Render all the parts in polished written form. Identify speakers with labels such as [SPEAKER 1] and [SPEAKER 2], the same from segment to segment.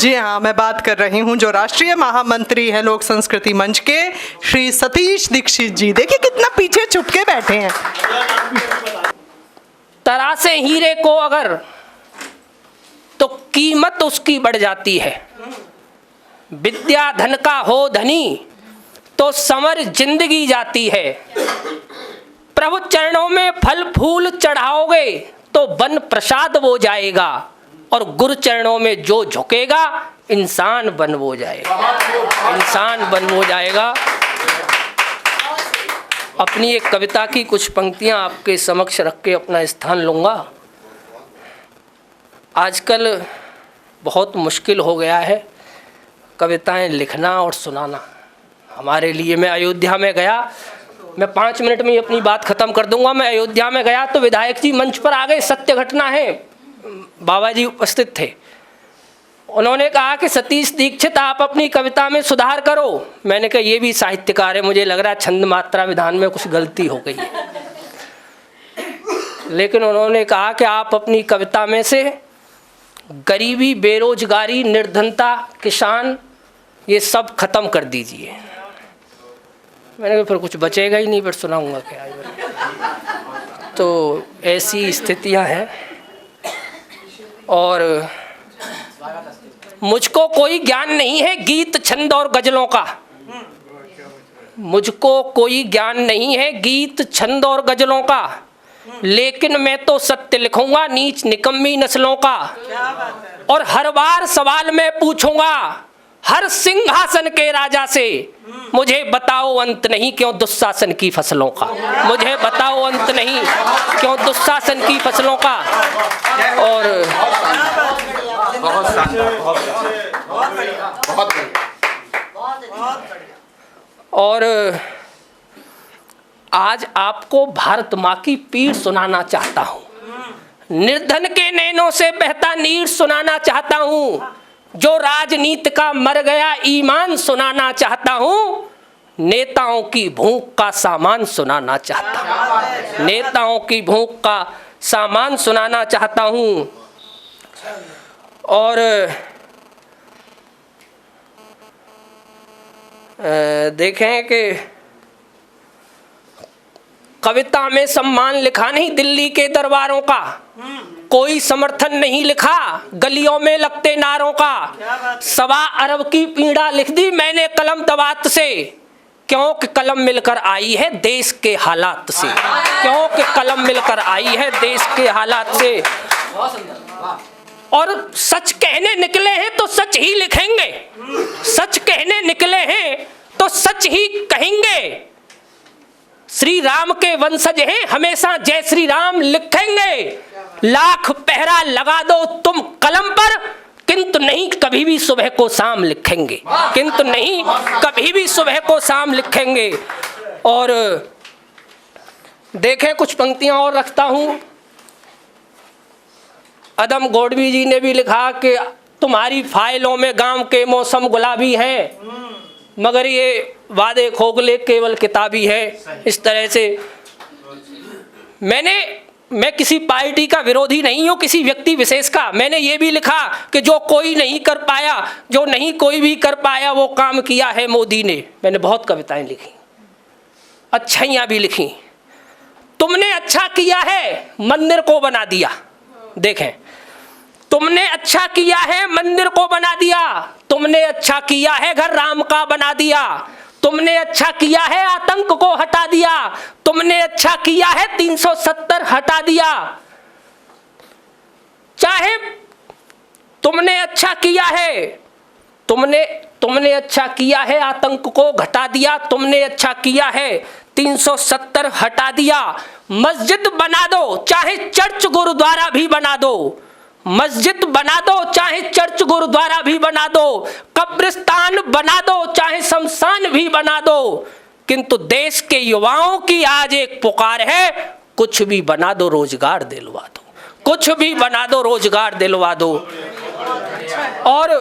[SPEAKER 1] जी हाँ, मैं बात कर रही हूँ जो राष्ट्रीय महामंत्री हैं लोक संस्कृति मंच के, श्री सतीश दीक्षित जी। देखिए कितना पीछे छुप के बैठे हैं।
[SPEAKER 2] तरासे हीरे को अगर तो कीमत उसकी बढ़ जाती है, विद्या धन का हो धनी तो समर जिंदगी जाती है। प्रभु चरणों में फल फूल चढ़ाओगे तो वन प्रसाद हो जाएगा, और गुरु चरणों में जो झुकेगा इंसान बन हो जाएगा, इंसान बन हो जाएगा। अपनी एक कविता की कुछ पंक्तियां आपके समक्ष रख के अपना स्थान लूँगा। आजकल बहुत मुश्किल हो गया है कविताएं लिखना और सुनाना हमारे लिए। मैं अयोध्या में गया, मैं 5 मिनट में ही अपनी बात ख़त्म कर दूंगा। मैं अयोध्या में गया तो विधायक जी मंच पर आ गए, सत्य घटना है, बाबा जी उपस्थित थे। उन्होंने कहा कि सतीश दीक्षित आप अपनी कविता में सुधार करो। मैंने कहा ये भी साहित्यकार है, मुझे लग रहा है छंद मात्रा विधान में कुछ गलती हो गई है। लेकिन उन्होंने कहा कि आप अपनी कविता में से गरीबी, बेरोजगारी, निर्धनता, किसान, ये सब खत्म कर दीजिए। मैंने कहा फिर कुछ बचेगा ही नहीं, फिर सुनाऊंगा क्या। तो ऐसी स्थितियां हैं। और मुझको कोई ज्ञान नहीं है गीत छंद और गजलों का, मुझको कोई ज्ञान नहीं है गीत छंद और गजलों का, लेकिन मैं तो सत्य लिखूंगा नीच निकम्मी नस्लों का। और हर बार सवाल मैं पूछूंगा हर सिंहासन के राजा से, मुझे बताओ अंत नहीं क्यों दुशासन की फसलों का, मुझे बताओ अंत नहीं क्यों दुशासन की फसलों का। और और आज आपको भारत माँ की पीड़ सुनाना चाहता हूँ, निर्धन के नैनों से बहता नीर सुनाना चाहता हूँ, जो राजनीति का मर गया ईमान सुनाना चाहता हूँ, नेताओं की भूख का सामान सुनाना चाहता हूँ, नेताओं की भूख का सामान सुनाना चाहता हूँ। और देखें कि कविता में सम्मान लिखा नहीं दिल्ली के दरबारों का, कोई समर्थन नहीं लिखा गलियों में लगते नारों का, 1.25 अरब की पीड़ा लिख दी मैंने कलम दवात से, क्योंकि कलम मिलकर आई है देश के हालात से, क्योंकि कलम मिलकर आई है देश के हालात से। और सच कहने निकले हैं तो सच ही लिखेंगे, सच कहने निकले हैं तो सच ही कहेंगे। श्री राम के वंशज हैं हमेशा जय श्री राम लिखेंगे, लाख पहरा लगा दो तुम कलम पर, किंतु नहीं कभी भी सुबह को शाम लिखेंगे, किंतु नहीं कभी भी सुबह को शाम लिखेंगे। और देखें कुछ पंक्तियां और रखता हूं। अदम गोडवी जी ने भी लिखा कि तुम्हारी फाइलों में गांव के मौसम गुलाबी हैं, मगर ये वादे खोखले केवल किताबी है। इस तरह से मैं किसी पार्टी का विरोधी नहीं हूँ, किसी व्यक्ति विशेष का। मैंने ये भी लिखा कि जो कोई नहीं कर पाया, जो नहीं कोई भी कर पाया वो काम किया है मोदी ने। मैंने बहुत कविताएं लिखी, अच्छाइयाँ भी लिखी। तुमने अच्छा किया है मंदिर को बना दिया, देखें तुमने अच्छा किया है मंदिर को बना दिया, तुमने अच्छा किया है घर राम का बना दिया, तुमने अच्छा किया है आतंक को हटा दिया, तुमने अच्छा किया है 370 हटा दिया। चाहे तुमने अच्छा किया है, तुमने अच्छा किया है आतंक को घटा दिया, तुमने अच्छा किया है 370 हटा दिया। मस्जिद बना दो चाहे चर्च गुरुद्वारा भी बना दो, मस्जिद बना दो चाहे चर्च गुरुद्वारा भी बना दो, कब्रिस्तान बना दो चाहे शमशान भी बना दो, किंतु देश के युवाओं की आज एक पुकार है, कुछ भी बना दो रोजगार दिलवा दो, कुछ भी बना दो रोजगार दिलवा दो। और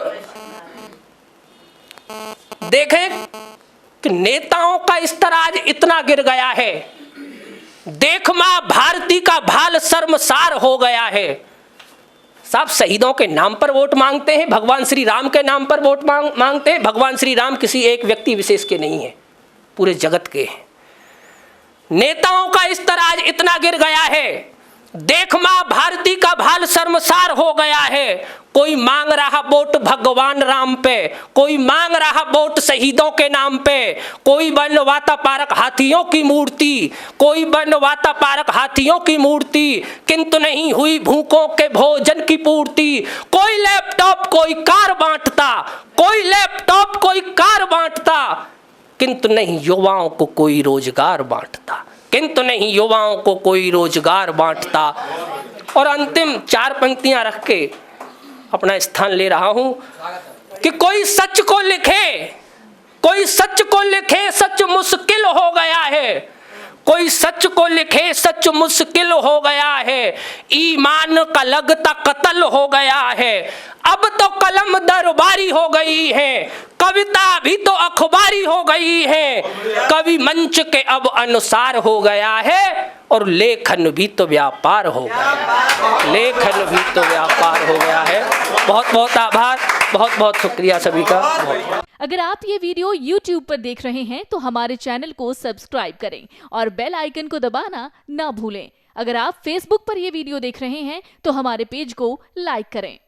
[SPEAKER 2] देखें कि नेताओं का स्तर आज इतना गिर गया है, देख मां भारती का भाल शर्मसार हो गया है। साहब शहीदों के नाम पर वोट मांगते हैं, भगवान श्री राम के नाम पर वोट मांगते हैं। भगवान श्री राम किसी एक व्यक्ति विशेष के नहीं है, पूरे जगत के हैं। नेताओं का स्तर आज इतना गिर गया है, देख मां भारती का भाल शर्मसार हो गया है। कोई मांग रहा वोट भगवान राम पे, कोई मांग रहा वोट शहीदों के नाम पे, कोई बनवाता पार्क हाथियों की मूर्ति, कोई बनवाता पार्क हाथियों की मूर्ति, किंतु नहीं हुई भूखों के भोजन की पूर्ति। कोई लैपटॉप कोई कार बांटता, कोई लैपटॉप कोई कार बांटता, किंतु नहीं युवाओं को कोई रोजगार बांटता, किंतु नहीं युवाओं को कोई रोजगार बांटता। और अंतिम 4 पंक्तियां रख के अपना स्थान ले रहा हूं कि कोई सच को लिखे, कोई सच को लिखे, सच मुश्किल हो गया है। कोई सच को लिखे, सच मुश्किल हो गया है। ईमान का लगता कत्ल हो गया है। अब तो कलम दरबारी हो गई है, कविता भी तो अखबारी हो गई है। कवि मंच के अब अनुसार हो गया है, और लेखन भी तो व्यापार हो गया, लेखन भी तो व्यापार हो गया है। बहुत बहुत आभार, बहुत बहुत शुक्रिया सभी का।
[SPEAKER 3] अगर आप ये वीडियो YouTube पर देख रहे हैं तो हमारे चैनल को सब्सक्राइब करें और बेल आइकन को दबाना ना भूलें। अगर आप Facebook पर ये वीडियो देख रहे हैं तो हमारे पेज को लाइक करें।